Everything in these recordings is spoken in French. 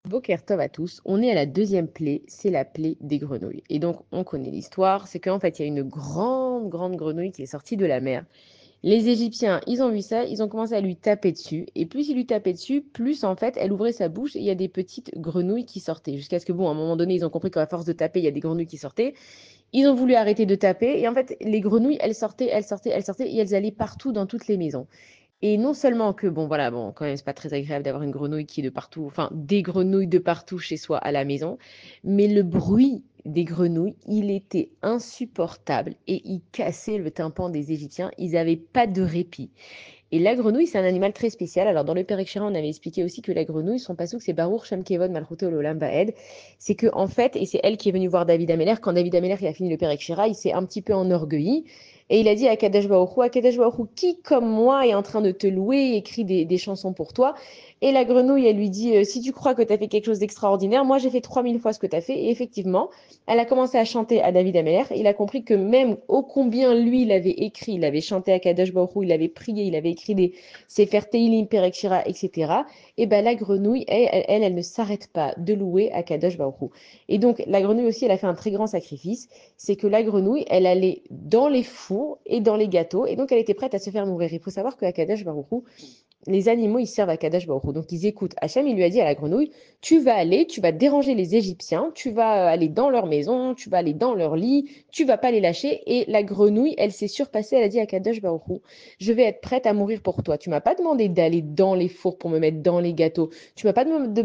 Boker Tov à tous, on est à la deuxième plaie, c'est la plaie des grenouilles. Et donc on connaît l'histoire, c'est qu'en fait il y a une grande grenouille qui est sortie de la mer. Les Égyptiens, ils ont vu ça, ils ont commencé à lui taper dessus. Et plus ils lui tapaient dessus, plus en fait elle ouvrait sa bouche et il y a des petites grenouilles qui sortaient. Jusqu'à ce que bon, à un moment donné, ils ont compris qu'à force de taper, il y a des grenouilles qui sortaient. Ils ont voulu arrêter de taper et en fait les grenouilles, elles sortaient et elles allaient partout dans toutes les maisons. Et non seulement que, bon, voilà, bon, quand même, c'est pas très agréable d'avoir une grenouille qui est de partout, enfin, des grenouilles de partout chez soi à la maison, mais le bruit des grenouilles, il était insupportable et il cassait le tympan des Égyptiens. Ils n'avaient pas de répit. Et la grenouille, c'est un animal très spécial. Alors, dans le Père Échiran, on avait expliqué aussi que la grenouille, son passouk, c'est Baruch Shem Kevod Malchut Olam Vaed. C'est que, en fait, et c'est elle qui est venue voir David Ameller, quand David Ameller il a fini le Père Échiran, il s'est un petit peu enorgueilli. Et il a dit à Kadesh Baruch Hu, qui comme moi est en train de te louer et écrit des chansons pour toi? Et la grenouille, elle lui dit, si tu crois que tu as fait quelque chose d'extraordinaire, moi j'ai fait 3000 fois ce que tu as fait. Et effectivement, elle a commencé à chanter à David Ameller. Il a compris que même ô combien lui, il avait écrit, il avait chanté à Kadosh Baruch Hu, il avait prié, il avait écrit des Sefer Teilim, Perek Shira, etc. Et ben la grenouille, elle ne s'arrête pas de louer à Kadosh Baruch Hu. Et donc la grenouille aussi, elle a fait un très grand sacrifice. C'est que la grenouille, elle allait dans les fours et dans les gâteaux. Et donc elle était prête à se faire mourir. Il faut savoir qu'à Kadosh Baruch Hu, les animaux, ils servent à Kadash Baruch Hu. Donc, ils écoutent. Hachem, il lui a dit à la grenouille, tu vas aller, tu vas déranger les Égyptiens, tu vas aller dans leur maison, tu vas aller dans leur lit, tu vas pas les lâcher. Et la grenouille, elle s'est surpassée, elle a dit à Kadash Baruch Hu, je vais être prête à mourir pour toi. Tu m'as pas demandé d'aller dans les fours pour me mettre dans les gâteaux. Tu m'as pas demandé de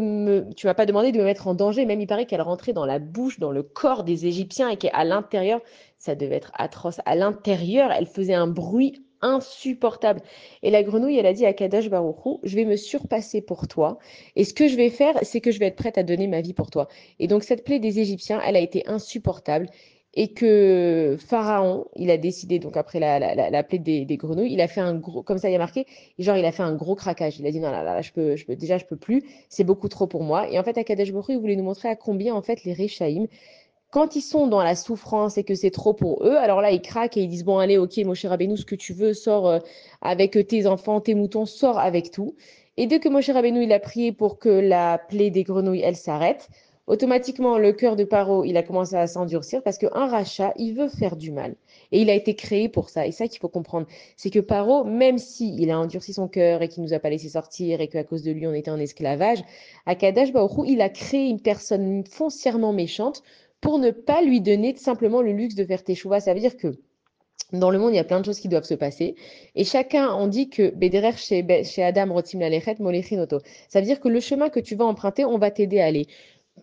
me mettre en danger. Même il paraît qu'elle rentrait dans la bouche, dans le corps des Égyptiens et qu'à l'intérieur, ça devait être atroce. À l'intérieur, elle faisait un bruit insupportable. Et la grenouille, elle a dit à Kadash Baruchou, je vais me surpasser pour toi. Et ce que je vais faire, c'est que je vais être prête à donner ma vie pour toi. Et donc cette plaie des Égyptiens, elle a été insupportable. Et que Pharaon, il a décidé, donc après la plaie des grenouilles, il a fait un gros, comme ça il y a marqué, genre il a fait un gros craquage. Il a dit non, là, déjà je peux plus, c'est beaucoup trop pour moi. Et en fait, à Kadesh Baruch Hu, il voulait nous montrer à combien en fait les Réchaïm, quand ils sont dans la souffrance et que c'est trop pour eux, alors là, ils craquent et ils disent, bon, allez, ok, mon cher Rabbeinu, ce que tu veux, sors avec tes enfants, tes moutons, sors avec tout. Et dès que Moshe Rabbeinu, il a prié pour que la plaie des grenouilles, elle s'arrête, automatiquement, le cœur de Paro, il a commencé à s'endurcir parce qu'un rachat, il veut faire du mal. Et il a été créé pour ça. Et ça qu'il faut comprendre, c'est que Paro, même si il a endurci son cœur et qu'il nous a pas laissé sortir et qu'à cause de lui, on était en esclavage, à Kadash Baruch Hu, il a créé une personne foncièrement méchante pour ne pas lui donner simplement le luxe de faire teshuva. Ça veut dire que dans le monde, il y a plein de choses qui doivent se passer. Et chacun, on dit que Bederer chez Adam Rotim Lalechet Molechin. Ça veut dire que le chemin que tu vas emprunter, on va t'aider à aller.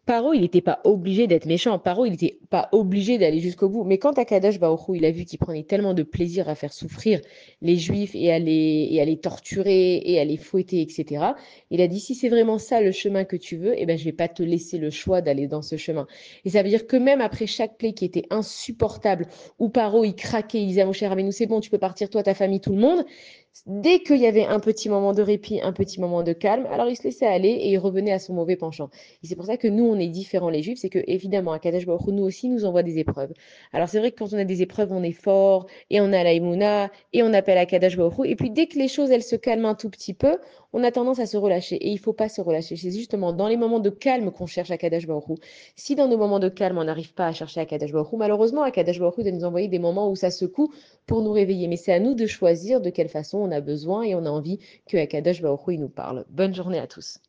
Paro, il n'était pas obligé d'être méchant. Paro, il n'était pas obligé d'aller jusqu'au bout. Mais quand Akadosh Baruch Hu, il a vu qu'il prenait tellement de plaisir à faire souffrir les Juifs et à les torturer et à les fouetter, etc., il a dit, si c'est vraiment ça le chemin que tu veux, eh ben, je vais pas te laisser le choix d'aller dans ce chemin. Et ça veut dire que même après chaque plaie qui était insupportable, où Paro, il craquait, il disait à mon cher Rabbeinu, c'est bon, tu peux partir, toi, ta famille, tout le monde, dès qu'il y avait un petit moment de répit, un petit moment de calme, alors il se laissait aller et il revenait à son mauvais penchant. Et c'est pour ça que nous, on est différents les Juifs, c'est que évidemment, à Kadesh Baruch Hu, nous aussi, nous envoie des épreuves. Alors c'est vrai que quand on a des épreuves, on est fort, et on a la Emouna, et on appelle à Kadesh Baruch Hu, et puis dès que les choses, elles se calment un tout petit peu, on a tendance à se relâcher. Et il faut pas se relâcher. C'est justement dans les moments de calme qu'on cherche à Kadesh Baruch Hu. Si dans nos moments de calme, on n'arrive pas à chercher à Kadesh Baruch Hu, malheureusement, à Kadesh Baruch Hu de nous envoyer des moments où ça secoue pour nous réveiller. Mais c'est à nous de choisir de quelle façon on a besoin et on a envie que Akadosh Baruch Hu, il nous parle. Bonne journée à tous.